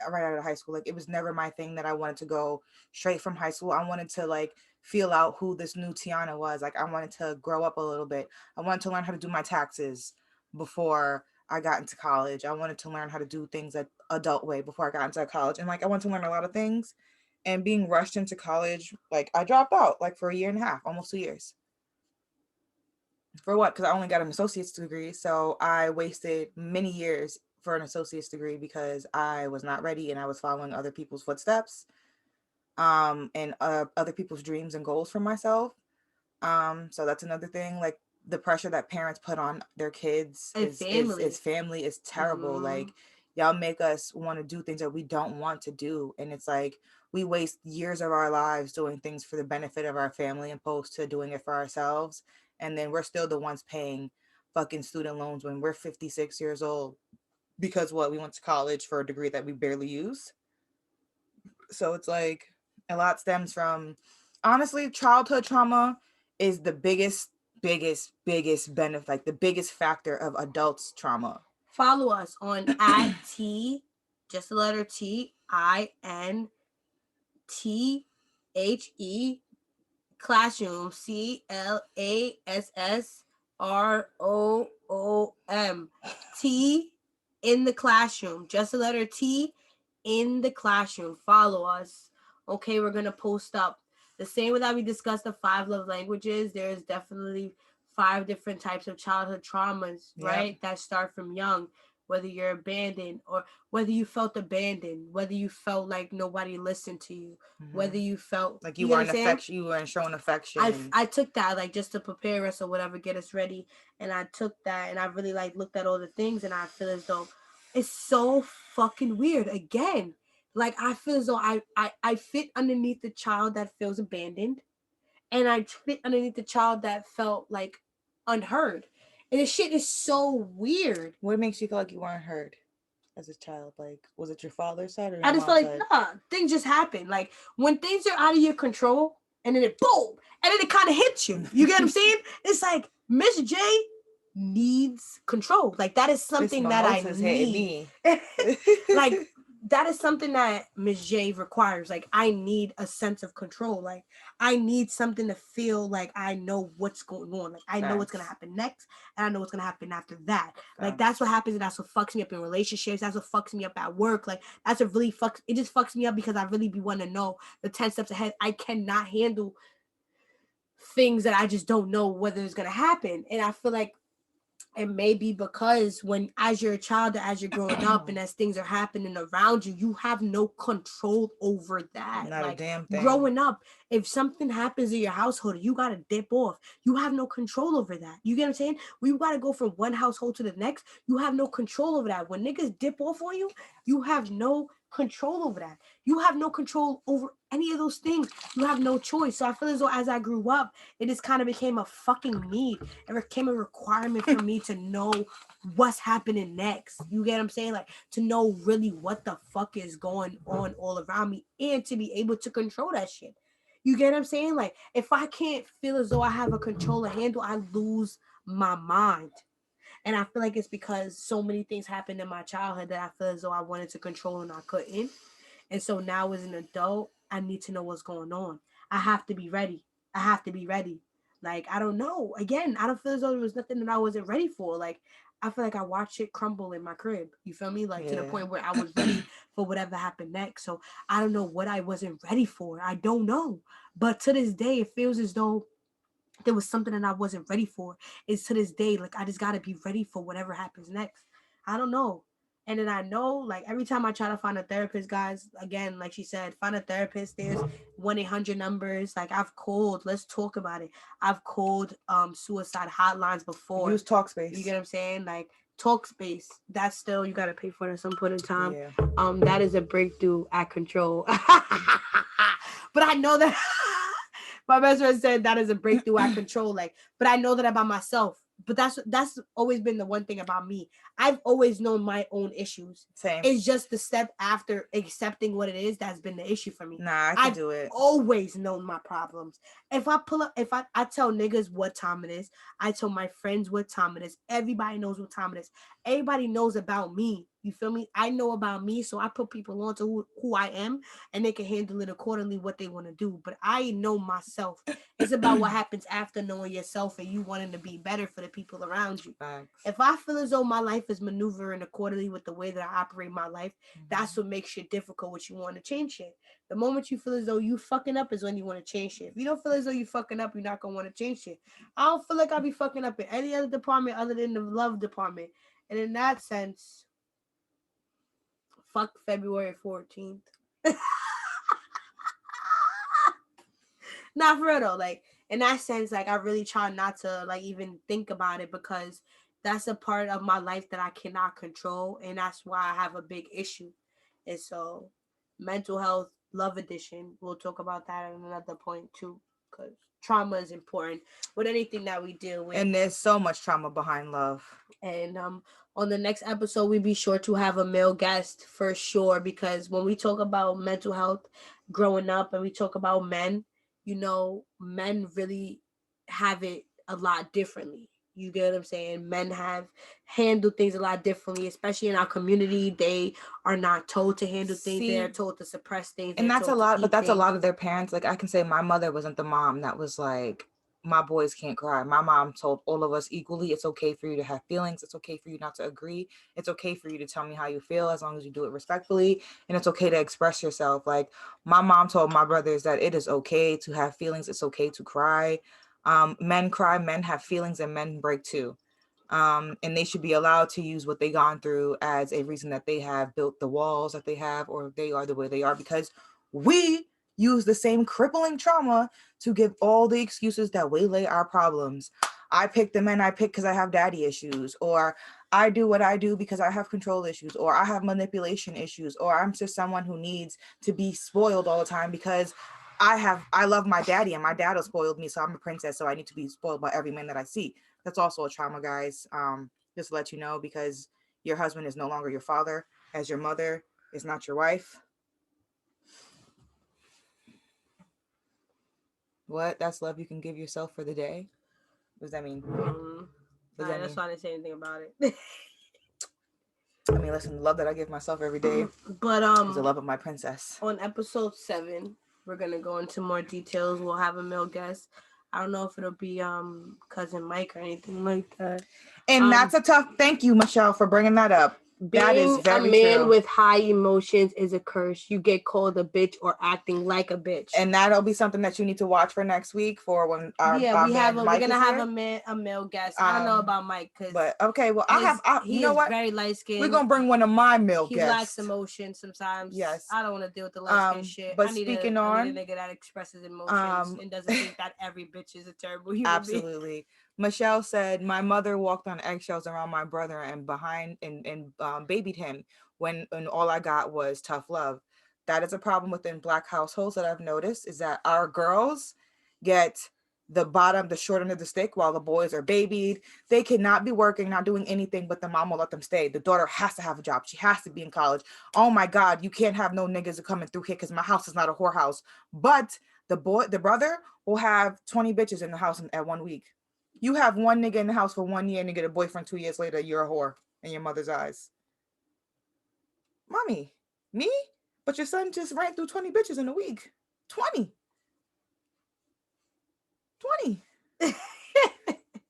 right out of high school. Like, it was never my thing that I wanted to go straight from high school. I wanted to like feel out who this new Tiana was. Like, I wanted to grow up a little bit. I wanted to learn how to do my taxes before I got into college. I wanted to learn how to do things like adult way before I got into college. And like, I wanted to learn a lot of things. And being rushed into college, like, I dropped out like for a year and a half, almost 2 years. For what? Because I only got an associate's degree. So I wasted many years for an associate's degree because I was not ready and I was following other people's footsteps, and other people's dreams and goals for myself. So that's another thing. Like, the pressure that parents put on their kids is family is terrible. Like, y'all make us want to do things that we don't want to do. And it's like, we waste years of our lives doing things for the benefit of our family opposed to doing it for ourselves. And then we're still the ones paying fucking student loans when we're 56 years old because what, we went to college for a degree that we barely use. So it's like, a lot stems from, honestly, childhood trauma is the biggest benefit, like the biggest factor of adults trauma. Follow us on at T, just the letter T, INTHE Classroom, CLASSROOM. T in the classroom, just the letter T in the classroom. Follow us. Okay, we're gonna post up the same way that we discussed the 5 love languages. There's definitely 5 different types of childhood traumas, right? That start from young. Whether you're abandoned, or whether you felt abandoned, whether you felt like nobody listened to you, whether you felt like you weren't showing affection. I took that like just to prepare us or whatever, get us ready, and I took that and I really like looked at all the things, and I feel as though it's so fucking weird. Again, like, I feel as though I fit underneath the child that feels abandoned, and I fit underneath the child that felt like unheard. And this shit is so weird. What makes you feel like you weren't heard as a child? Like, was it your father's side or your I just feel like, nah, things just happen. Like, when things are out of your control, and then it boom, and then it kind of hits you. You get what I'm saying? It's like, Miss J needs control. Like, that is something that I need. Like, that is something that Ms. J requires. Like, I need a sense of control. Like, I need something to feel like I know what's going on. Like, I know what's going to happen next, and I know what's going to happen after that. Like, that's what happens, and that's what fucks me up in relationships. That's what fucks me up at work. Like, that's what really fucks, it just fucks me up because I really be wanting to know the 10 steps ahead. I cannot handle things that I just don't know whether it's going to happen. And I feel like it may be because when, as you're a child, as you're growing up, and as things are happening around you, you have no control over that. Not like, a damn thing. Growing up, if something happens in your household, you gotta dip off. You have no control over that. You get what I'm saying? We gotta go from one household to the next. You have no control over that. When niggas dip off on you, you have no control over that. You have no control over any of those things. You have no choice. So I feel as though as I grew up, it just kind of became a fucking need. It became a requirement for me to know what's happening next. You get what I'm saying? Like, to know really what the fuck is going on all around me, and to be able to control that shit. You get what I'm saying? Like, if I can't feel as though I have a control or handle, I lose my mind. And I feel like it's because so many things happened in my childhood that I feel as though I wanted to control and I couldn't. And so now as an adult, I need to know what's going on. I have to be ready. I have to be ready. Like, I don't know. Again, I don't feel as though there was nothing that I wasn't ready for. Like, I feel like I watched it crumble in my crib. You feel me? Like, to the point where I was ready for whatever happened next. So I don't know what I wasn't ready for. I don't know. But to this day, it feels as though there was something that I wasn't ready for. It's to this day, like, I just gotta be ready for whatever happens next. I don't know. And then I know, like, every time I try to find a therapist, guys, again, like she said, find a therapist. There's 1-800 numbers. Like, I've called. Let's talk about it. I've called suicide hotlines before. Use Talkspace. You get what I'm saying? Like, talk space, that's still, you gotta pay for it at some point in time. Yeah. That is a breakthrough at control. But I know that my best friend said that is a breakthrough at control. Like, but I know that about myself. But that's always been the one thing about me. I've always known my own issues. Same. It's just the step after accepting what it is that's been the issue for me. Nah, I can do it. Always known my problems. If I pull up, I tell niggas what time it is. I tell my friends what time it is. Everybody knows what time it is. Everybody knows about me. You feel me? I know about me, so I put people on to who I am, and they can handle it accordingly what they want to do. But I know myself. It's about what happens after knowing yourself and you wanting to be better for the people around you. Thanks. If I feel as though my life is maneuvering accordingly with the way that I operate my life, that's what makes shit difficult, what you want to change shit. The moment you feel as though you fucking up is when you want to change shit. If you don't feel as though you fucking up, you're not going to want to change shit. I don't feel like I'll be fucking up in any other department other than the love department. And in that sense, fuck February 14th. Not for real though. Like, in that sense, like, I really try not to, like, even think about it, because that's a part of my life that I cannot control, and that's why I have a big issue. And so, mental health, love edition, we'll talk about that at another point too, because trauma is important with anything that we deal with. And there's so much trauma behind love. And on the next episode, we be sure to have a male guest for sure, because when we talk about mental health growing up and we talk about men, you know, men really have it a lot differently. You get what I'm saying? Men have handled things a lot differently, especially in our community. They are not told to handle things. They're told to suppress things. And that's a lot, but that's a lot of their parents. Like, I can say my mother wasn't the mom that was like, my boys can't cry. My mom told all of us equally, it's okay for you to have feelings. It's okay for you not to agree. It's okay for you to tell me how you feel, as long as you do it respectfully. And it's okay to express yourself. Like, my mom told my brothers that it is okay to have feelings. It's okay to cry. Men cry, men have feelings, and men break too. And they should be allowed to use what they gone through as a reason that they have built the walls that they have, or they are the way they are, because we use the same crippling trauma to give all the excuses that waylay our problems. I pick the men I pick because I have daddy issues, or I do what I do because I have control issues, or I have manipulation issues, or I'm just someone who needs to be spoiled all the time because I love my daddy and my dad has spoiled me, so I'm a princess, so I need to be spoiled by every man that I see. That's also a trauma, guys. Just to let you know, because your husband is no longer your father, as your mother is not your wife. What? That's love you can give yourself for the day? What does that mean? That's why I didn't say anything about it. I mean, listen, the love that I give myself every day, but is the love of my princess. On episode 7, we're gonna go into more details. We'll have a male guest. I don't know if it'll be cousin Mike or anything like that. And that's a tough. Thank you, Michelle, for bringing that up. That is very Being a man true. with high emotions is a curse. You get called a bitch or acting like a bitch. And that'll be something that you need to watch for next week for when our we're gonna have a male guest. I don't know about Mike, but okay, well, you know what? Very light skinned. We're gonna bring one of my male guests. He lacks emotion sometimes. Yes, I don't want to deal with the light skin shit. But I need a nigga that expresses emotions and doesn't think that every bitch is a terrible human absolutely being. Michelle said, my mother walked on eggshells around my brother and behind and babied him when all I got was tough love. That is a problem within Black households that I've noticed, is that our girls get the short end of the stick while the boys are babied. They cannot be working, not doing anything, but the mom will let them stay. The daughter has to have a job. She has to be in college. Oh my God, you can't have no niggas coming through here because my house is not a whorehouse. But the brother will have 20 bitches in the house at 1 week. You have one nigga in the house for 1 year and you get a boyfriend 2 years later, you're a whore in your mother's eyes. Mommy, me? But your son just ran through 20 bitches in a week. 20.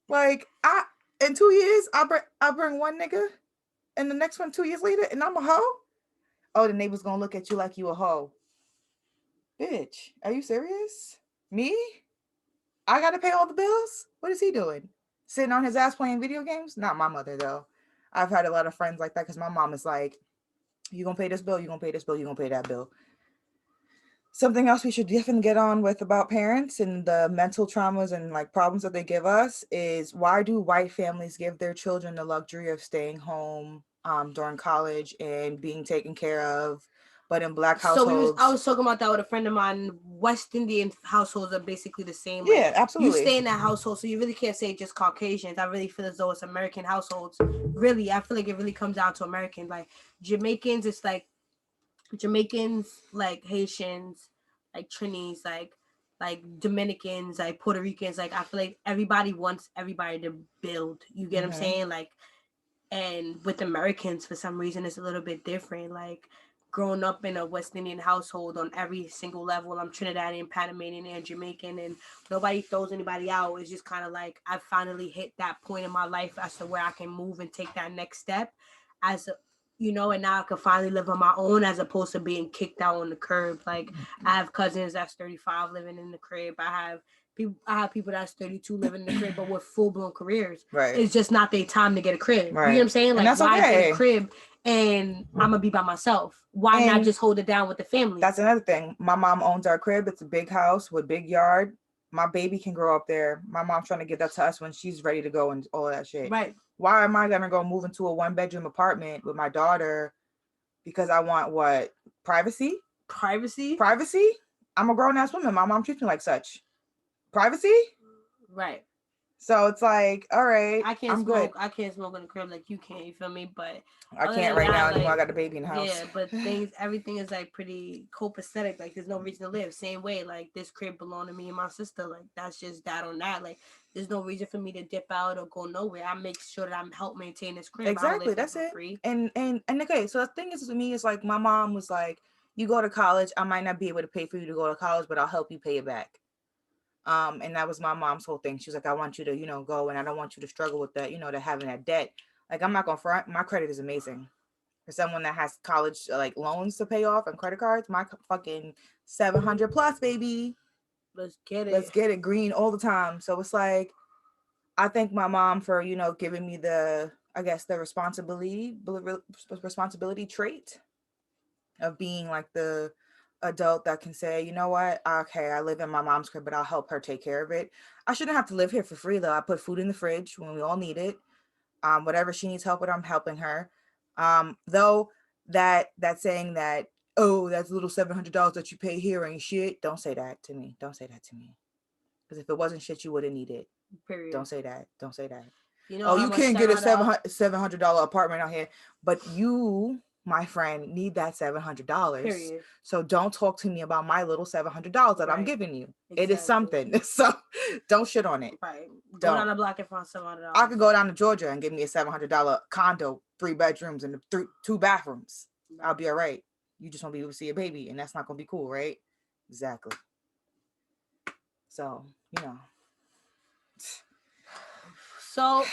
Like, in 2 years, I bring one nigga and the next one 2 years later and I'm a hoe? Oh, the neighbor's gonna look at you like you a hoe. Bitch, are you serious? Me? I gotta pay all the bills? What is he doing? Sitting on his ass playing video games? Not my mother, though. I've had a lot of friends like that because my mom is like, you gonna pay this bill, you gonna pay this bill, you gonna pay that bill. Something else we should definitely get on with about parents and the mental traumas and like problems that they give us is, why do white families give their children the luxury of staying home during college and being taken care of, but in black households? I was talking about that with a friend of mine. West Indian households are basically the same. Yeah, like, absolutely. You stay in that household, so you really can't say just Caucasians. I really feel as though it's American households. Really, I feel like it really comes down to American. Like Jamaicans, it's like Jamaicans, like Haitians, like Trinis, like Dominicans, like Puerto Ricans. Like I feel like everybody wants everybody to build. You get what I'm saying? Like, and with Americans, for some reason, it's a little bit different. Like growing up in a West Indian household on every single level, I'm Trinidadian, Panamanian, and Jamaican, and nobody throws anybody out. It's just kind of like I finally hit that point in my life as to where I can move and take that next step as a, you know, and now I can finally live on my own as opposed to being kicked out on the curb. Like I have cousins that's 35 living in the crib. I have people that's 32 living in the crib, but with full blown careers. Right. It's just not their time to get a crib. Right. You know what I'm saying? And Like, that's why okay. get a crib and I'm gonna be by myself? Why not just hold it down with the family? That's another thing. My mom owns our crib. It's a big house with big yard. My baby can grow up there. My mom's trying to get that to us when she's ready to go and all that shit. Right. Why am I gonna go move into a 1-bedroom apartment with my daughter because I want what? Privacy? Privacy? I'm a grown ass woman. My mom treats me like such. Privacy? Right. So it's like, all right, I can't I'm smoke. good. I can't smoke in the crib like you can. You feel me? But I can't right now anymore. I got a baby in the house. Yeah, but everything is like pretty copacetic. Like there's no reason to live. Same way, like this crib belonged to me and my sister. Like that's just that on that. Like there's no reason for me to dip out or go nowhere. I make sure that I'm help maintain this crib. Exactly, that's it. Free. And okay, so the thing is with me is like my mom was like, you go to college, I might not be able to pay for you to go to college, but I'll help you pay it back. And that was my mom's whole thing. She was like, I want you to, you know, go, and I don't want you to struggle with that, you know, to having that debt. Like, I'm not gonna front, my credit is amazing. For someone that has college like loans to pay off and credit cards, my fucking 700 plus, baby. Let's get it green all the time. So it's like, I thank my mom for, you know, giving me the, I guess, the responsibility trait of being like the adult that can say, you know what, okay, I live in my mom's crib, but I'll help her take care of it. I shouldn't have to live here for free though. I put food in the fridge when we all need it. Whatever she needs help with, I'm helping her. Though that saying that, oh, that's little $700 that you pay here ain't shit. Don't say that to me. Because if it wasn't shit, you wouldn't need it. Period. Don't say that. You know, you can't get a $700 apartment out here, but you, my friend, need that $700. Period. So don't talk to me about my little $700 that I'm giving you. Exactly. It is something. So don't shit on it. Right. Go down the block and find $700. I could go down to Georgia and give me a $700 condo, 3 bedrooms and 2 bathrooms. Right. I'll be all right. You just won't be able to see a baby, and that's not gonna be cool, right? Exactly. So, you know. So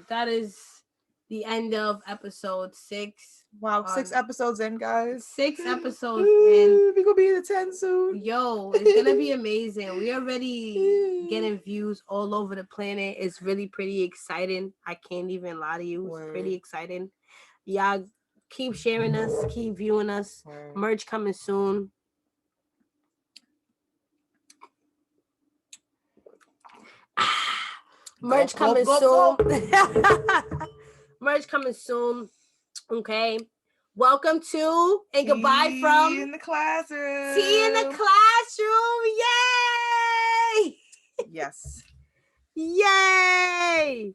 that is the end of episode 6. Wow, 6 episodes in, guys. 6 episodes in. We're gonna be in the 10 soon. Yo, it's gonna be amazing. We already getting views all over the planet. It's really pretty exciting. I can't even lie to you. It's pretty exciting. Y'all keep sharing us, keep viewing us. Merch coming soon. Merch coming soon. Merch coming soon. Okay. Welcome to and goodbye from Tea in the Classroom. Tea in the Classroom. Yay! Yes. Yay!